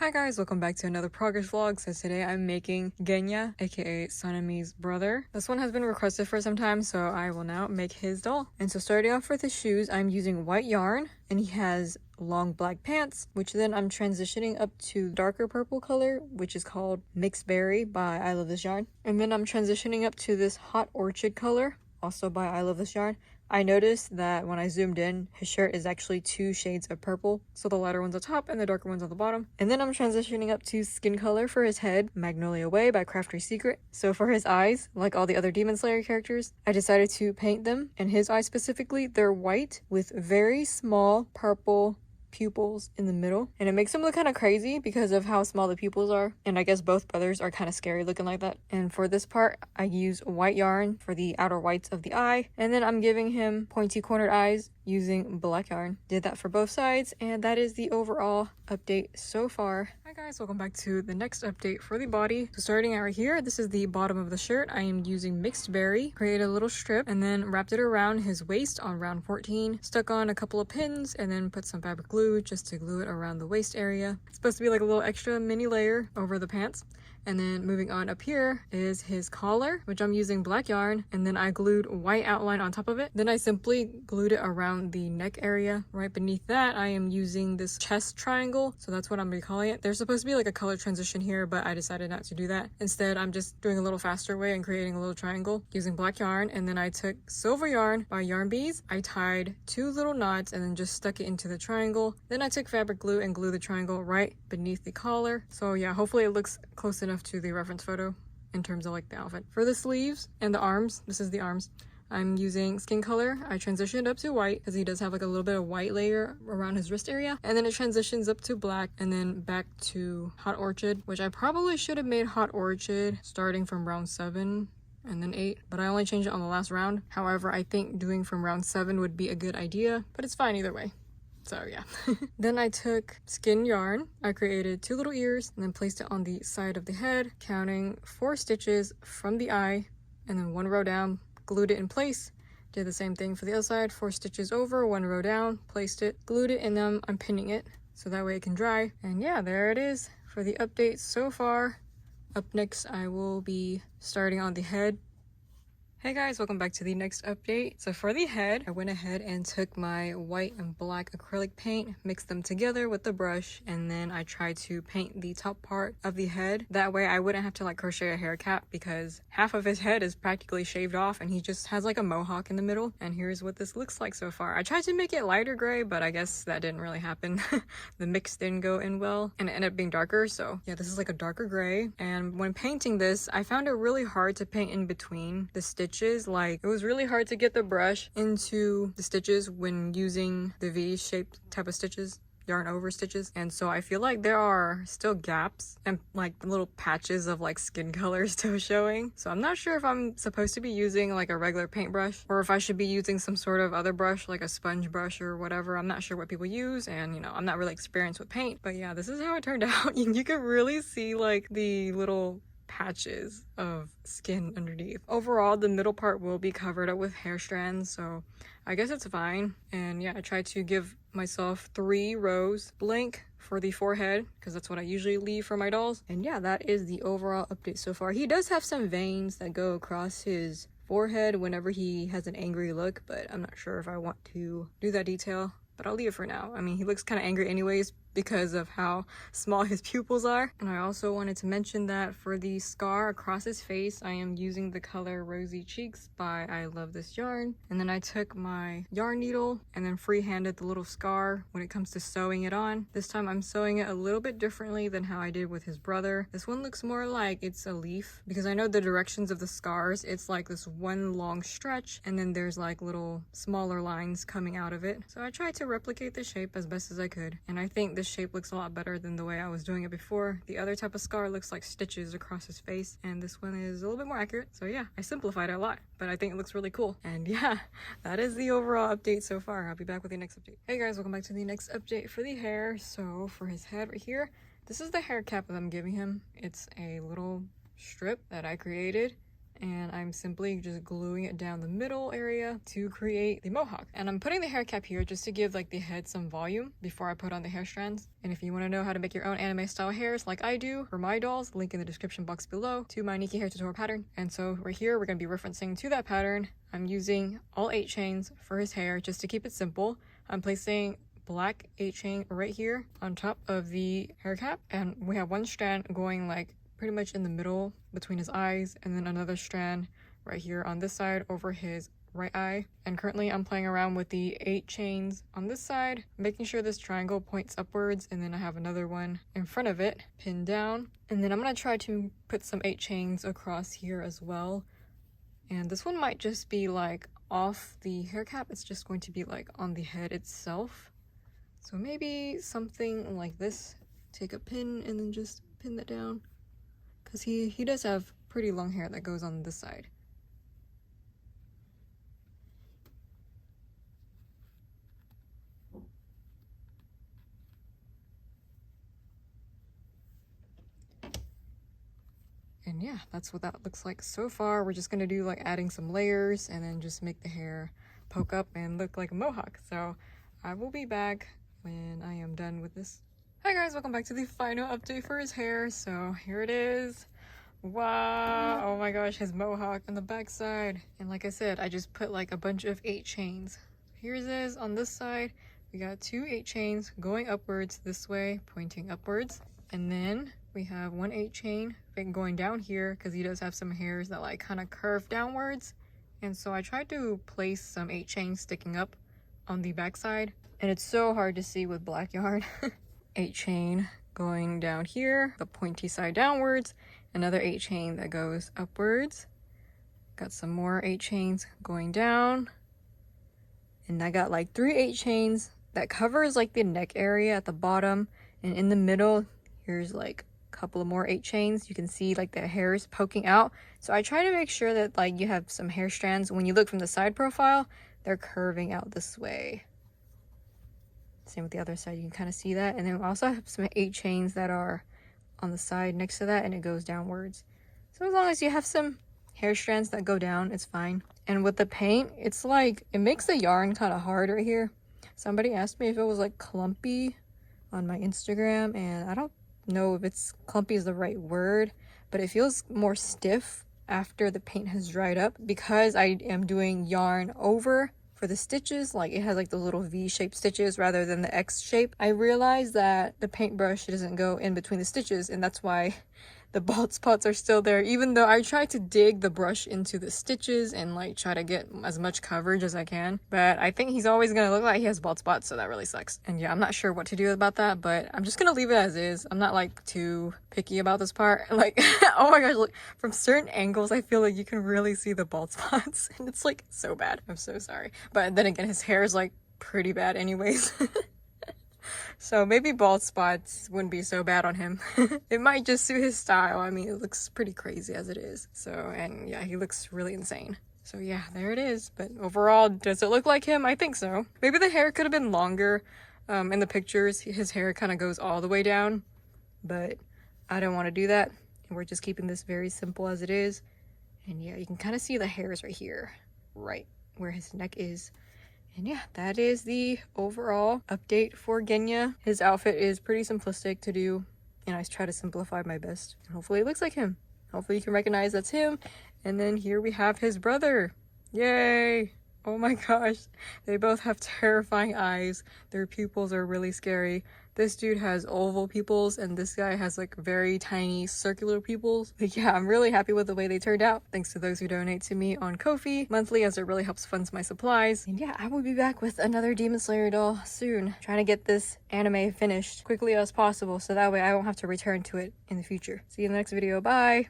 Hi guys, welcome back to another progress vlog. So today I'm making Genya, aka Sanemi's brother. This one has been requested for some time, so I will now make his doll. And so starting off with his shoes, I'm using white yarn, and he has long black pants, which then I'm transitioning up to darker purple color, which is called Mixed Berry by I Love This Yarn. And then I'm transitioning up to this Hot Orchid color, also by I Love This Yarn. I noticed that when I zoomed in, his shirt is actually 2 shades of purple. So the lighter one's on top and the darker one's on the bottom. And then I'm transitioning up to skin color for his head, Magnolia Way by Crafter's Secret. So for his eyes, like all the other Demon Slayer characters, I decided to paint them. And his eyes specifically, they're white with very small purple pupils in the middle, and it makes him look kind of crazy because of how small the pupils are, and I guess both brothers are kind of scary looking like that. And for this part, I use white yarn for the outer whites of the eye, and then I'm giving him pointy cornered eyes using black yarn. Did that for both sides, and that is the overall update so far. Hi guys, welcome back to the next update for the body. So starting out right here, this is the bottom of the shirt. I am using Mixed Berry, created a little strip, and then wrapped it around his waist on round 14, stuck on a couple of pins, and then put some fabric glue just to glue it around the waist area. It's supposed to be like a little extra mini layer over the pants. And then moving on up here is his collar, which I'm using black yarn, and then I glued white outline on top of it. Then I simply glued it around the neck area. Right beneath that, I am using this chest triangle, so that's what I'm recalling it. There's supposed to be like a color transition here, but I decided not to do that. Instead, I'm just doing a little faster way and creating a little triangle using black yarn, and then I took silver yarn by Yarn Bees. I tied 2 little knots and then just stuck it into the triangle. Then I took fabric glue and glued the triangle right beneath the collar. So yeah, hopefully it looks close enough to the reference photo in terms of like the outfit. For the sleeves and the arms, this is the arms, I'm using skin color. I transitioned up to white because he does have like a little bit of white layer around his wrist area, and then it transitions up to black and then back to Hot Orchid, which I probably should have made Hot Orchid starting from round 7 and then 8, but I only changed it on the last round. However, I think doing from round 7 would be a good idea, but it's fine either way. So yeah. Then I took skin yarn. I created 2 little ears and then placed it on the side of the head, counting 4 stitches from the eye, and then 1 row down, glued it in place. Did the same thing for the other side, 4 stitches over, 1 row down, placed it, glued it, and then I'm pinning it so that way it can dry. And yeah, there it is for the update so far. Up next, I will be starting on the head. Hey guys, welcome back to the next update. So for the head, I went ahead and took my white and black acrylic paint, mixed them together with the brush, and then I tried to paint the top part of the head. That way I wouldn't have to like crochet a hair cap because half of his head is practically shaved off and he just has like a mohawk in the middle. And here's what this looks like so far. I tried to make it lighter gray, but I guess that didn't really happen. The mix didn't go in well and it ended up being darker. So yeah, this is like a darker gray. And when painting this, I found it really hard to paint in between the stitches. Like it was really hard to get the brush into the stitches when using the V-shaped type of stitches, yarn over stitches. And so I feel like there are still gaps and like little patches of like skin color still showing. So I'm not sure if I'm supposed to be using like a regular paintbrush or if I should be using some sort of other brush like a sponge brush or whatever. I'm not sure what people use, and you know, I'm not really experienced with paint, but yeah, this is how it turned out. You can really see like the little patches of skin underneath. Overall, the middle part will be covered up with hair strands, so I guess it's fine. And yeah, I tried to give myself 3 rows blank for the forehead because that's what I usually leave for my dolls. And yeah, that is the overall update so far. He does have some veins that go across his forehead whenever he has an angry look, but I'm not sure if I want to do that detail, but I'll leave it for now. I mean, he looks kind of angry anyways because of how small his pupils are. And I also wanted to mention that for the scar across his face, I am using the color Rosy Cheeks by I Love This Yarn. And then I took my yarn needle and then free-handed the little scar when it comes to sewing it on. This time I'm sewing it a little bit differently than how I did with his brother. This one looks more like it's a leaf because I know the directions of the scars. It's like this one long stretch and then there's like little smaller lines coming out of it. So I tried to replicate the shape as best as I could. And I think this shape looks a lot better than the way I was doing it before. The other type of scar looks like stitches across his face, and this one is a little bit more accurate. So yeah, I simplified it a lot, but I think it looks really cool. And yeah, that is the overall update so far. I'll be back with the next update. Hey guys, welcome back to the next update for the hair. So for his head right here, this is the hair cap that I'm giving him. It's a little strip that I created, and I'm simply just gluing it down the middle area to create the mohawk. And I'm putting the hair cap here just to give like the head some volume before I put on the hair strands. And if you want to know how to make your own anime style hairs like I do for my dolls, link in the description box below to my Nikki hair tutorial pattern. And so right here we're going to be referencing to that pattern. I'm using all 8 chains for his hair just to keep it simple. I'm placing black 8 chain right here on top of the hair cap, and we have one strand going like pretty much in the middle between his eyes, and then another strand right here on this side over his right eye. And currently I'm playing around with the 8 chains on this side, making sure this triangle points upwards, and then I have another one in front of it pinned down. And then I'm going to try to put some 8 chains across here as well. And this one might just be like off the hair cap, it's just going to be like on the head itself. So maybe something like this. Take a pin and then just pin that down, because he does have pretty long hair that goes on this side. And yeah, that's what that looks like so far. We're just gonna do like adding some layers and then just make the hair poke up and look like a mohawk. So I will be back when I am done with this. Hi guys, welcome back to the final update for his hair. So here it is. Wow, oh my gosh, his mohawk on the back side. And like I said, I just put like a bunch of 8 chains. Here it is on this side. We got 2 8 chains going upwards this way, pointing upwards. And then we have 1 8 chain going down here because he does have some hairs that like kind of curve downwards. And so I tried to place some 8 chains sticking up on the back side. And it's so hard to see with black yarn. 8 chain going down here, the pointy side downwards. Another 8 chain that goes upwards. Got some more 8 chains going down. And I got like 3 8 chains that covers like the neck area at the bottom. And in the middle, here's like a couple of more 8 chains. You can see like the hairs poking out. So I try to make sure that like you have some hair strands. When you look from the side profile, they're curving out this way. Same with the other side, you can kind of see that. And then we also have some 8 chains that are on the side next to that, and it goes downwards. So as long as you have some hair strands that go down, it's fine. And with the paint, it's like, it makes the yarn kind of hard right here. Somebody asked me if it was like clumpy on my Instagram, and I don't know if it's clumpy is the right word, but it feels more stiff after the paint has dried up because I am doing yarn over for the stitches. Like it has like the little V-shaped stitches rather than the X shape. I realized that the paintbrush doesn't go in between the stitches, and that's why the bald spots are still there, even though I try to dig the brush into the stitches and like try to get as much coverage as I can. But I think he's always gonna look like he has bald spots, so that really sucks. And yeah, I'm not sure what to do about that, but I'm just gonna leave it as is. I'm not like too picky about this part. Like, oh my gosh, look, from certain angles I feel like you can really see the bald spots, and it's like so bad. I'm so sorry. But then again, his hair is like pretty bad anyways. So maybe bald spots wouldn't be so bad on him. It might just suit his style. I mean, it looks pretty crazy as it is. So, and yeah, he looks really insane. So yeah, there it is. But overall, does it look like him? I think so. Maybe the hair could have been longer. In the pictures, his hair kind of goes all the way down. But I don't want to do that. And we're just keeping this very simple as it is. And yeah, you can kind of see the hairs right here. Right where his neck is. And yeah, that is the overall update for Genya. His outfit is pretty simplistic to do, and I try to simplify my best. And hopefully it looks like him. Hopefully you can recognize that's him. And then here we have his brother. Yay! Oh my gosh. They both have terrifying eyes. Their pupils are really scary. This dude has oval pupils, and this guy has like very tiny circular pupils. But yeah, I'm really happy with the way they turned out. Thanks to those who donate to me on Ko-fi monthly, as it really helps fund my supplies. And yeah, I will be back with another Demon Slayer doll soon. Trying to get this anime finished quickly as possible, so that way I won't have to return to it in the future. See you in the next video. Bye!